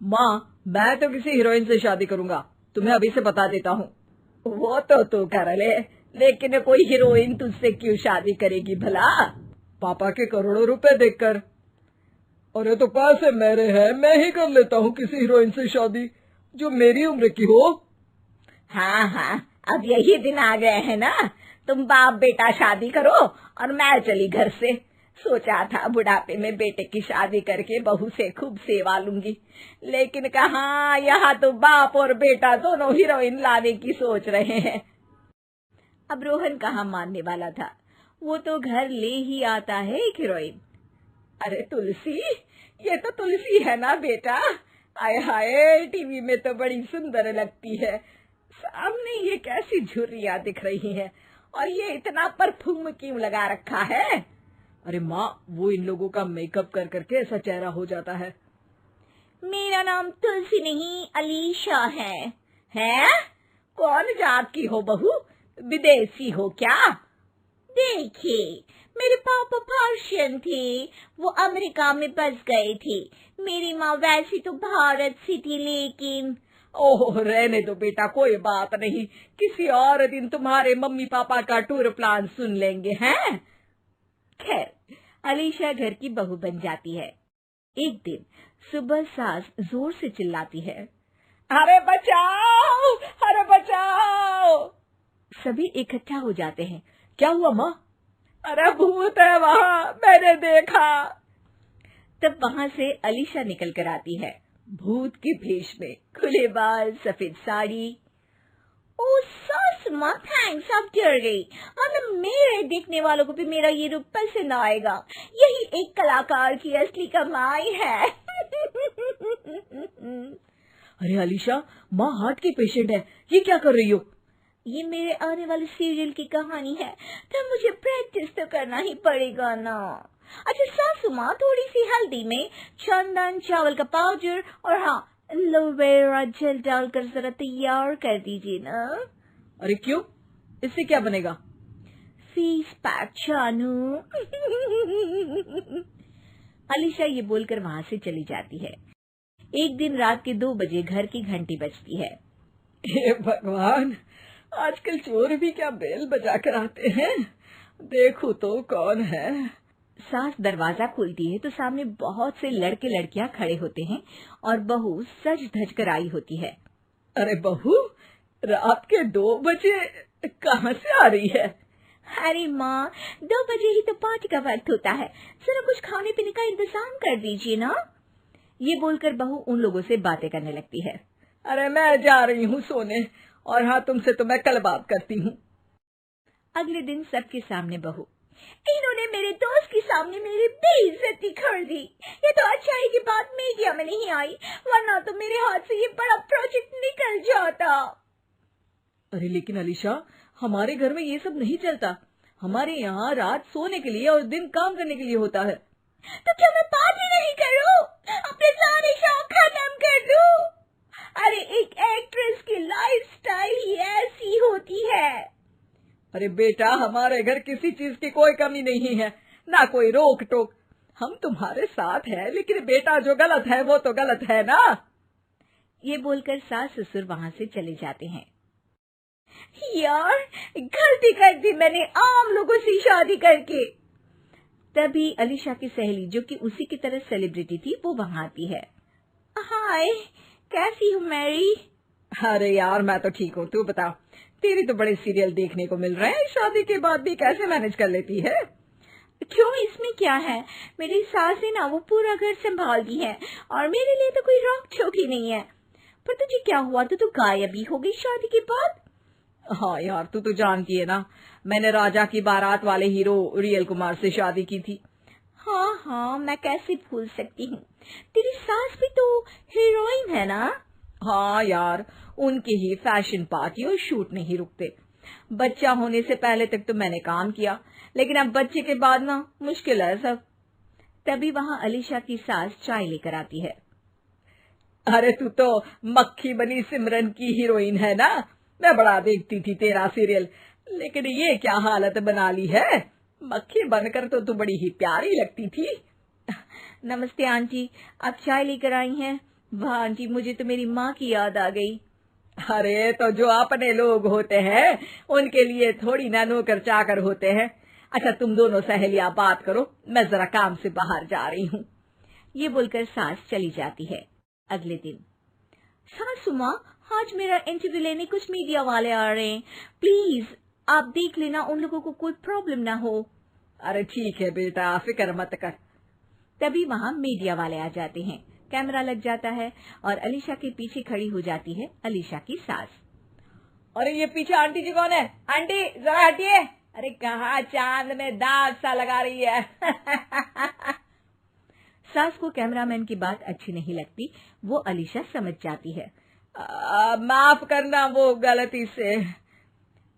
माँ, मैं तो किसी हीरोइन से शादी करूंगा, तुम्हें अभी से बता देता हूँ। वो तो तू कर ले, लेकिन कोई हीरोइन तुझसे क्यों शादी करेगी भला? पापा के करोड़ों रुपए देखकर। अरे तो पैसे मेरे हैं, मैं ही कर लेता हूँ किसी हीरोइन से शादी जो मेरी उम्र की हो। हाँ हाँ, अब यही दिन आ गए हैं ना, तुम बाप बेटा शादी करो और मैं चली घर से। सोचा था बुढ़ापे में बेटे की शादी करके बहू से खूब सेवा लूंगी, लेकिन कहाँ, यहाँ तो बाप और बेटा दोनों हीरोइन लाने की सोच रहे हैं। अब रोहन कहाँ मानने वाला था, वो तो घर ले ही आता है एक हीरोइन। अरे तुलसी, ये तो तुलसी है ना बेटा? आय हाय, टीवी में तो बड़ी सुंदर लगती है, सामने ये कैसी झुर्रियां दिख रही है, और ये इतना परफ्यूम क्यों लगा रखा है? अरे माँ, वो इन लोगों का मेकअप कर करके ऐसा चेहरा हो जाता है। मेरा नाम तुलसी नहीं अलीशा है। हैं? कौन जात की हो बहू? विदेशी हो क्या? देखिए, मेरे पापा पर्शियन थे, वो अमेरिका में बस गए थे। मेरी माँ वैसी तो भारत से थी, लेकिन ओह, रहने दो बेटा, कोई बात नहीं, किसी और दिन तुम्हारे मम्मी पापा का टूर प्लान सुन लेंगे हैं। खैर, अलीशा घर की बहू बन जाती है। एक दिन सुबह सास जोर से चिल्लाती है, अरे बचाओ, अरे बचाओ। सभी इकट्ठा हो जाते हैं। क्या हुआ माँ? अरे भूत है वहाँ, मैंने देखा। तब वहाँ से अलीशा निकल कर आती है, भूत के भेष में, खुले बाल, सफेद साड़ी। ओ सास माँ, थैंक्स, अब डर गई, वरना मेरे देखने वालों को भी मेरा ये रूप पसंद आएगा। यही एक कलाकार की असली कमाई है। अरे अलीशा, माँ हार्ट की पेशेंट है, ये क्या कर रही हो? ये मेरे आने वाले सीरियल की कहानी है, तो मुझे प्रैक्टिस तो करना ही पड़ेगा ना। अच्छा सासू माँ, थोड़ी सी हल्दी में चंदन, चावल का पाउडर और हाँ, एलोवेरा जेल डालकर जरा तैयार कर दीजिए ना। अरे क्यों, इससे क्या बनेगा? फेस पैक जानू। अलीशा ये बोलकर वहाँ से चली जाती है। एक दिन रात के 2 बजे घर की घंटी बजती है। हे भगवान, आजकल चोर भी क्या बेल बजा कर आते हैं, देखो तो कौन है। सास दरवाजा खोलती है तो सामने बहुत से लड़के लड़कियां खड़े होते हैं और बहू सज धज कर आई होती है। अरे बहू, रात के 2 बजे कहाँ से आ रही है? अरे माँ, 2 बजे ही तो पार्टी का वक्त होता है, जरा कुछ खाने पीने का इंतजाम कर दीजिए ना। ये बोलकर बहू उन लोगों से बातें करने लगती है। अरे मैं जा रही हूँ सोने, और हाँ, तुमसे तो मैं कल बात करती हूँ। अगले दिन सबके सामने बहू, इन्होंने मेरे दोस्त के सामने मेरी बेइज्जती कर दी। ये तो अच्छा है कि बात मीडिया में नहीं आई, वरना तो मेरे हाथ से ये बड़ा प्रोजेक्ट निकल जाता। अरे लेकिन अलीशा, हमारे घर में ये सब नहीं चलता, हमारे यहाँ रात सोने के लिए और दिन काम करने के लिए होता है। तो क्या मैं पार्टी नहीं करूं? अपने सारे शौक खत्म कर दूं? अरे एक एक्ट्रेस की लाइफस्टाइल ही ऐसी होती है। अरे बेटा, हमारे घर किसी चीज की कोई कमी नहीं है, ना कोई रोक टोक, हम तुम्हारे साथ हैं, लेकिन बेटा जो गलत है वो तो गलत है ना। ये बोलकर सास ससुर वहाँ से चले जाते हैं। यार, गलती कर दी मैंने आम लोगों से शादी करके। तभी अलीशा की सहेली, जो कि उसी की तरह सेलिब्रिटी थी, वो वहाँ आती है। हाय, कैसी हो मैरी? अरे यार, मैं तो ठीक हूँ, तू बता, तेरी तो बड़े सीरियल देखने को मिल रहे हैं, शादी के बाद भी कैसे मैनेज कर लेती है? क्यों, इसमें क्या है, मेरी सास है ना, वो पूरा घर संभालती है और मेरे लिए तो कोई रोक टोक ही नहीं है। पर तुझे क्या हुआ, तो गायब ही हो गई शादी के बाद? हाँ यार, तू तो जानती है ना, मैंने राजा की बारात वाले हीरो रियल कुमार से शादी की थी। हाँ हाँ, मैं कैसे भूल सकती हूँ, तेरी सास भी तो हीरोइन है ना? हाँ यार, उनके ही फैशन पार्टी और शूट नहीं रुकते। बच्चा होने से पहले तक तो मैंने काम किया, लेकिन अब बच्चे के बाद ना मुश्किल है सब। तभी वहाँ अलीशा की सास चाय लेकर आती है। अरे तू तो मक्खी बनी सिमरन की हीरोइन है ना, मैं बड़ा देखती थी तेरा सीरियल, लेकिन ये क्या हालत बना ली है, मक्खी बनकर तो तू बड़ी ही प्यारी लगती थी। नमस्ते आंटी, आप चाय लेकर आई हैं, वाह आंटी, मुझे तो मेरी माँ की याद आ गई। अरे तो जो अपने लोग होते हैं उनके लिए थोड़ी ना नौकर चाकर होते हैं। अच्छा तुम दोनों सहेलियां बात करो, मैं जरा काम से बाहर जा रही हूँ। ये बोलकर सास चली जाती है। अगले दिन, सासू माँ, आज मेरा इंटरव्यू लेने कुछ मीडिया वाले आ रहे हैं, प्लीज आप देख लेना उन लोगों को कोई प्रॉब्लम ना हो। अरे ठीक है बेटा, फिक्र मत कर। तभी वहाँ मीडिया वाले आ जाते हैं। कैमरा लग जाता है और अलीशा के पीछे खड़ी हो जाती है अलीशा की सास। अरे ये पीछे आंटी जी कौन है? आंटी जरा हटिए। अरे कहाँ चांद में दाग सा लगा रही है। सास को कैमरामैन की बात अच्छी नहीं लगती, वो अलीशा समझ जाती है। माफ करना, वो गलती से।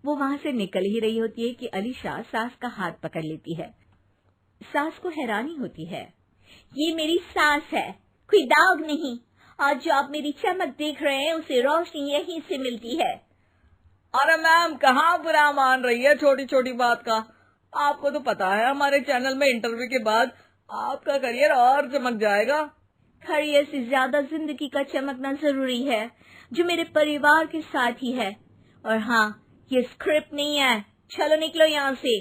वो वहां से निकल ही रही होती है कि अलीशा सास का हाथ पकड़ लेती है। सास को हैरानी होती है, ये मेरी सास है, कोई दाग नहीं। आज जो आप मेरी चमक देख रहे हैं उसे रोशनी यहीं से मिलती है। अरे मैम, कहाँ बुरा मान रही है छोटी छोटी बात का। आपको तो पता है हमारे चैनल में इंटरव्यू के बाद आपका करियर और चमक जाएगा। करियर से ज्यादा जिंदगी का चमकना जरूरी है, जो मेरे परिवार के साथ ही है। और हाँ, ये स्क्रिप्ट नहीं है, चलो निकलो यहाँ से।